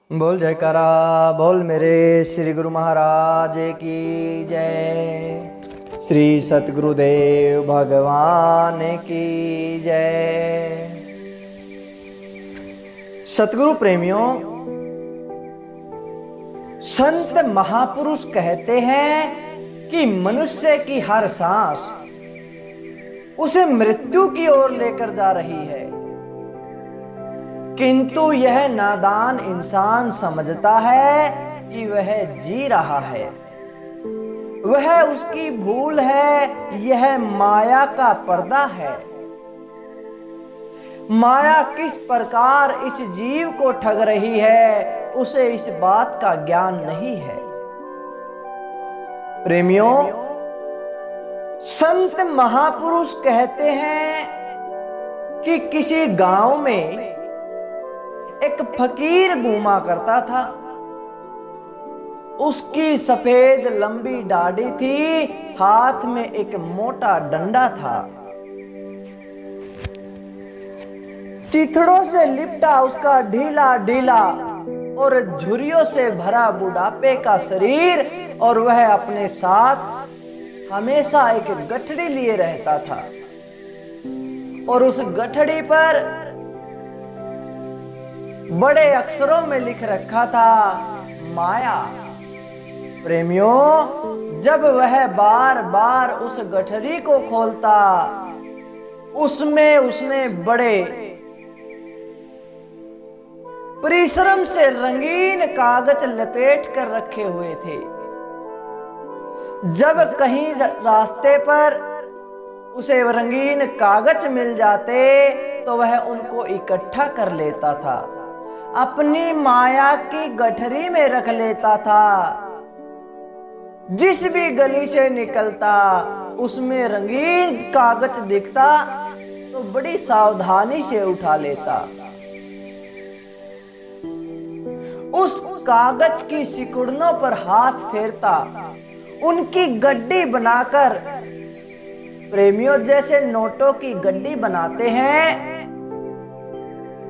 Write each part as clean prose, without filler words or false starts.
बोल जयकारा बोल मेरे श्री गुरु महाराज की जय। श्री सतगुरुदेव भगवान की जय। सतगुरु प्रेमियों, संत महापुरुष कहते हैं कि मनुष्य की हर सांस उसे मृत्यु की ओर लेकर जा रही है, किंतु यह नादान इंसान समझता है कि वह जी रहा है। वह उसकी भूल है, यह माया का पर्दा है। माया किस प्रकार इस जीव को ठग रही है, उसे इस बात का ज्ञान नहीं है। प्रेमियों, संत महापुरुष कहते हैं कि किसी गांव में एक फकीर घूमा करता था। उसकी सफेद लंबी दाढ़ी थी, हाथ में एक मोटा डंडा था। चिथड़ों से लिपटा उसका ढीला ढीला और झुर्रियों से भरा बुढ़ापे का शरीर, और वह अपने साथ हमेशा एक गठड़ी लिए रहता था, और उस गठड़ी पर बड़े अक्षरों में लिख रखा था माया। प्रेमियों, जब वह बार बार उस गठरी को खोलता, उसमें उसने बड़े परिश्रम से रंगीन कागज लपेट कर रखे हुए थे। जब कहीं रास्ते पर उसे रंगीन कागज मिल जाते तो वह उनको इकट्ठा कर लेता था, अपनी माया की गठरी में रख लेता था। जिस भी गली से निकलता उसमें रंगीन कागज दिखता तो बड़ी सावधानी से उठा लेता। उस कागज की सिकुड़नों पर हाथ फेरता, उनकी गड्डी बनाकर, प्रेमियों जैसे नोटों की गड्डी बनाते हैं,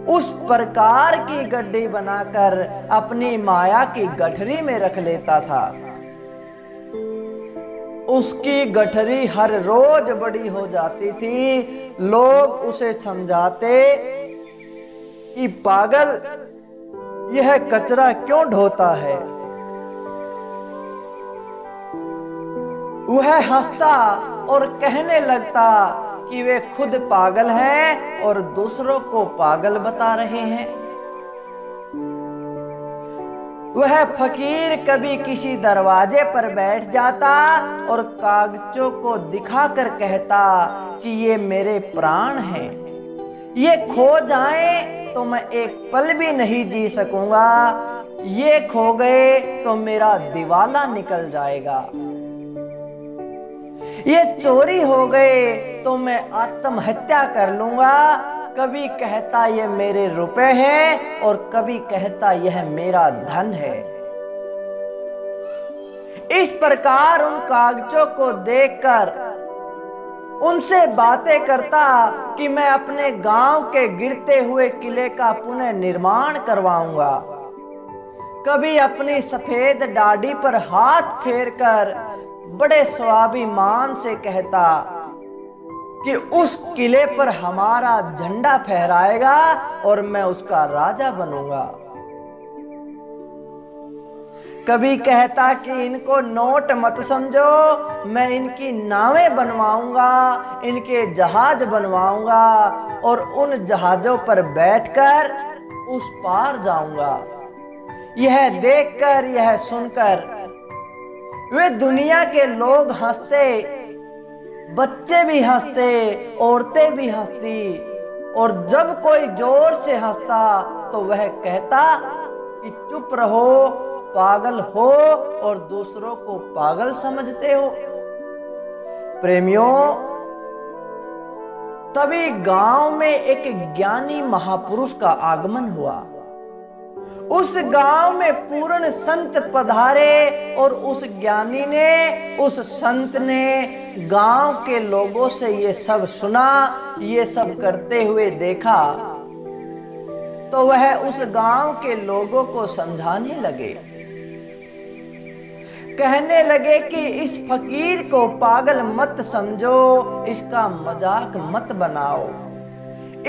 उस प्रकार की गड्डी बनाकर अपनी माया की गठरी में रख लेता था। उसकी गठरी हर रोज बड़ी हो जाती थी। लोग उसे समझाते कि पागल, यह कचरा क्यों ढोता है। वह हंसता और कहने लगता कि वे खुद पागल हैं और दूसरों को पागल बता रहे हैं। वह फकीर कभी किसी दरवाजे पर बैठ जाता और कागजों को दिखाकर कहता कि ये मेरे प्राण हैं, ये खो जाएं तो मैं एक पल भी नहीं जी सकूंगा, ये खो गए तो मेरा दिवाला निकल जाएगा, ये चोरी हो गए तो मैं आत्महत्या कर लूंगा। कभी कहता ये मेरे रुपए हैं और कभी कहता यह मेरा धन है। इस प्रकार उन कागजों को देखकर उनसे बातें करता कि मैं अपने गांव के गिरते हुए किले का पुनः निर्माण करवाऊंगा। कभी अपनी सफेद दाढ़ी पर हाथ फेरकर बड़े स्वाभिमान से कहता कि उस किले पर हमारा झंडा फहराएगा और मैं उसका राजा बनूंगा। कभी कहता कि इनको नोट मत समझो, मैं इनकी नावें बनवाऊंगा, इनके जहाज बनवाऊंगा और उन जहाजों पर बैठकर उस पार जाऊंगा। यह देखकर, यह सुनकर वे दुनिया के लोग हंसते, बच्चे भी हंसते, औरतें भी हंसती, और जब कोई जोर से हंसता तो वह कहता कि चुप रहो, पागल हो और दूसरों को पागल समझते हो। प्रेमियों, तभी गांव में एक ज्ञानी महापुरुष का आगमन हुआ। उस गांव में पूर्ण संत पधारे और उस ज्ञानी ने, उस संत ने गांव के लोगों से ये सब सुना, ये सब करते हुए देखा। तो वह उस गांव के लोगों को समझाने लगे। कहने लगे कि इस फकीर को पागल मत समझो, इसका मजाक मत बनाओ,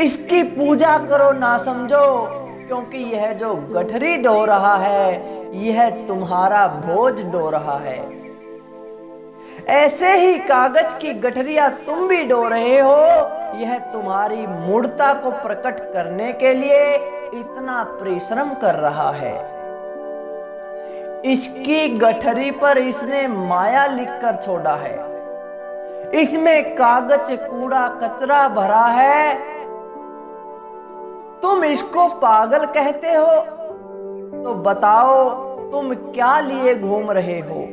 इसकी पूजा करो ना समझो, क्योंकि यह जो गठरी ढो रहा है यह तुम्हारा बोझ ढो रहा है। ऐसे ही कागज की गठरिया तुम भी ढो रहे हो। यह तुम्हारी मूढ़ता को प्रकट करने के लिए इतना परिश्रम कर रहा है। इसकी गठरी पर इसने माया लिखकर छोड़ा है, इसमें कागज कूड़ा कचरा भरा है। तुम इसको पागल कहते हो, तो बताओ तुम क्या लिए घूम रहे हो?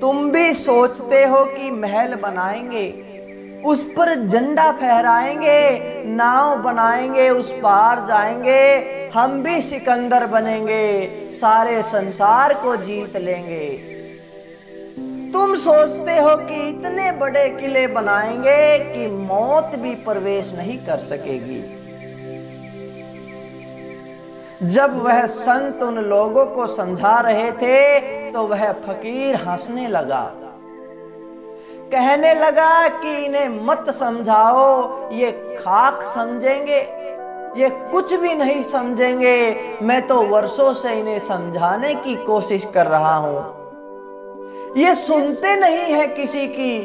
तुम भी सोचते हो कि महल बनाएंगे, उस पर झंडा फहराएंगे, नाव बनाएंगे, उस पार जाएंगे, हम भी सिकंदर बनेंगे, सारे संसार को जीत लेंगे। तुम सोचते हो कि इतने बड़े किले बनाएंगे कि मौत भी प्रवेश नहीं कर सकेगी। जब वह संत उन लोगों को समझा रहे थे तो वह फकीर हंसने लगा। कहने लगा कि इन्हें मत समझाओ, ये खाक समझेंगे, ये कुछ भी नहीं समझेंगे। मैं तो वर्षों से इन्हें समझाने की कोशिश कर रहा हूं, ये सुनते नहीं है किसी की।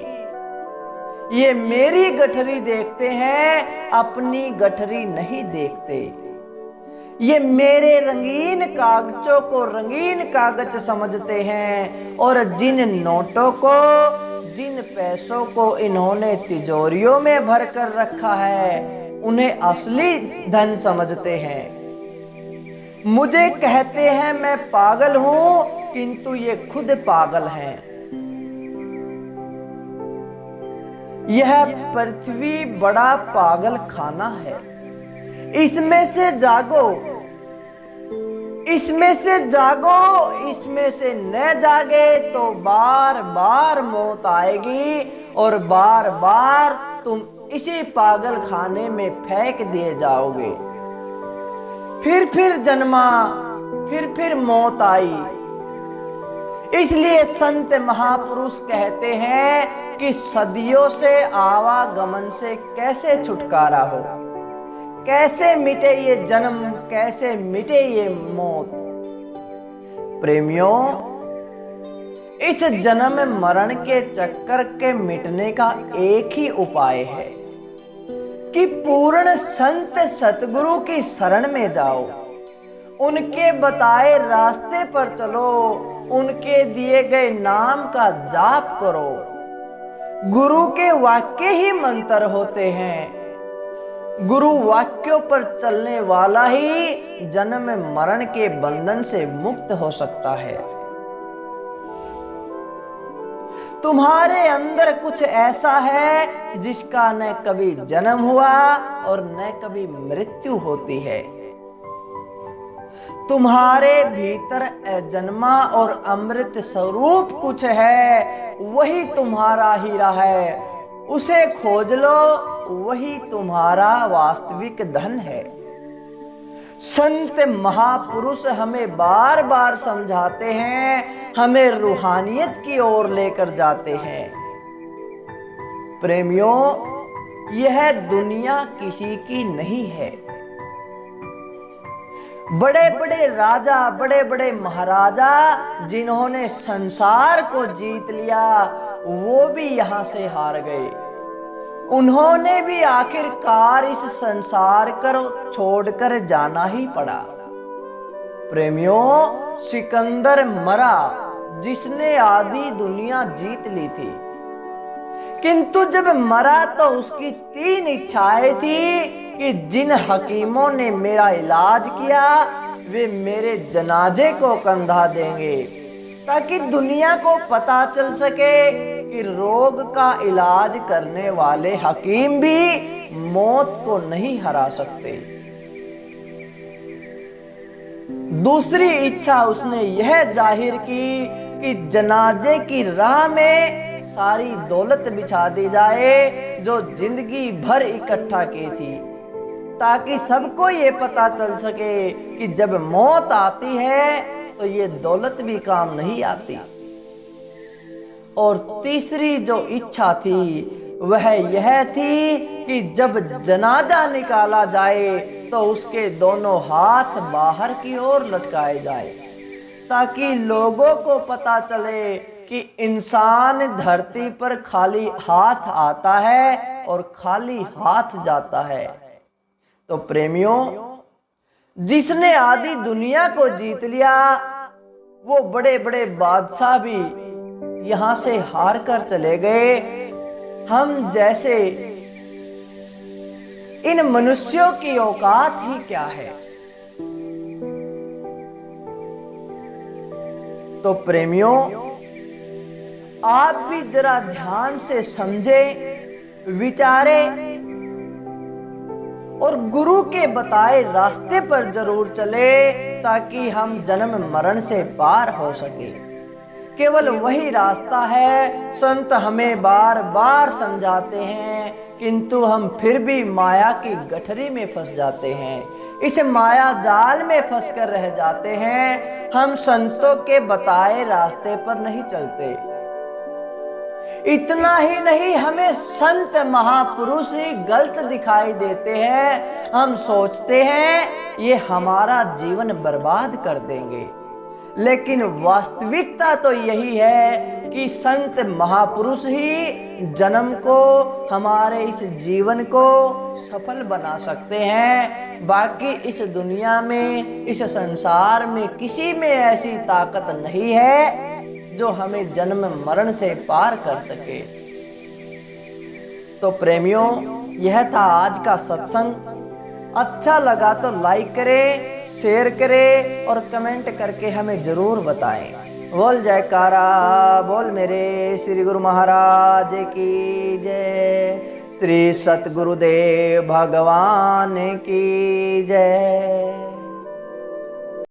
ये मेरी गठरी देखते हैं, अपनी गठरी नहीं देखते। ये मेरे रंगीन कागजों को रंगीन कागज समझते हैं, और जिन नोटों को, जिन पैसों को इन्होंने तिजोरियों में भर कर रखा है उन्हें असली धन समझते हैं। मुझे कहते हैं मैं पागल हूं, किंतु ये खुद पागल हैं। यह पृथ्वी बड़ा पागल खाना है, इसमें से जागो, इसमें से जागो, इसमें से न जागे तो बार बार मौत आएगी, और बार बार तुम इसी पागल खाने में फेंक दिए जाओगे। फिर जन्मा, फिर मौत आई। इसलिए संत महापुरुष कहते हैं कि सदियों से आवागमन से कैसे छुटकारा हो, कैसे मिटे ये जन्म, कैसे मिटे ये मौत। प्रेमियों, इस जन्म मरण के चक्कर के मिटने का एक ही उपाय है कि पूर्ण संत सतगुरु की शरण में जाओ, उनके बताए रास्ते पर चलो, उनके दिए गए नाम का जाप करो। गुरु के वाक्य ही मंत्र होते हैं। गुरु वाक्यों पर चलने वाला ही जन्म मरण के बंधन से मुक्त हो सकता है। तुम्हारे अंदर कुछ ऐसा है जिसका न कभी जन्म हुआ और न कभी मृत्यु होती है। तुम्हारे भीतर अजन्मा और अमृत स्वरूप कुछ है, वही तुम्हारा हीरा है। उसे खोज लो, वही तुम्हारा वास्तविक धन है। संत महापुरुष हमें बार बार समझाते हैं, हमें रूहानियत की ओर लेकर जाते हैं। प्रेमियों, यह दुनिया किसी की नहीं है। बड़े बड़े राजा, बड़े बड़े महाराजा जिन्होंने संसार को जीत लिया, वो भी यहां से हार गए। उन्होंने भी आखिरकार इस संसार को छोड़कर जाना ही पड़ा। प्रेमियों, सिकंदर मरा जिसने आधी दुनिया जीत ली थी, किंतु जब मरा तो उसकी 3 इच्छाएं थी कि जिन हकीमों ने मेरा इलाज किया वे मेरे जनाजे को कंधा देंगे, ताकि दुनिया को पता चल सके कि रोग का इलाज करने वाले हकीम भी मौत को नहीं हरा सकते। दूसरी इच्छा उसने यह जाहिर की कि जनाजे की राह में सारी दौलत बिछा दी जाए जो जिंदगी भर इकट्ठा की थी, ताकि सबको ये पता चल सके कि जब मौत आती है तो ये दौलत भी काम नहीं आती। और तीसरी जो इच्छा थी वह यह थी कि जब जनाजा निकाला जाए तो उसके दोनों हाथ बाहर की ओर लटकाए जाए, ताकि लोगों को पता चले कि इंसान धरती पर खाली हाथ आता है और खाली हाथ जाता है। तो प्रेमियों, जिसने आधी दुनिया को जीत लिया वो बड़े बड़े बादशाह भी यहां से हार कर चले गए। हम जैसे इन मनुष्यों की औकात ही क्या है। तो प्रेमियों, आप भी जरा ध्यान से समझे, विचारे और गुरु के बताए रास्ते पर जरूर चले, ताकि हम जन्म मरण से पार हो सके। केवल वही रास्ता है। संत हमें बार बार समझाते हैं, किंतु हम फिर भी माया की गठरी में फंस जाते हैं, इस माया जाल में फंस कर रह जाते हैं। हम संतों के बताए रास्ते पर नहीं चलते। इतना ही नहीं, हमें संत महापुरुष ही गलत दिखाई देते हैं। हम सोचते हैं ये हमारा जीवन बर्बाद कर देंगे, लेकिन वास्तविकता तो यही है कि संत महापुरुष ही जन्म को, हमारे इस जीवन को सफल बना सकते हैं। बाकी इस दुनिया में, इस संसार में किसी में ऐसी ताकत नहीं है जो हमें जन्म मरण से पार कर सके। तो प्रेमियों, यह था आज का सत्संग। अच्छा लगा तो लाइक करें, शेयर करें और कमेंट करके हमें जरूर बताएं। बोल जयकारा, बोल मेरे श्री गुरु महाराज की जय, श्री सतगुरुदेव भगवान की जय।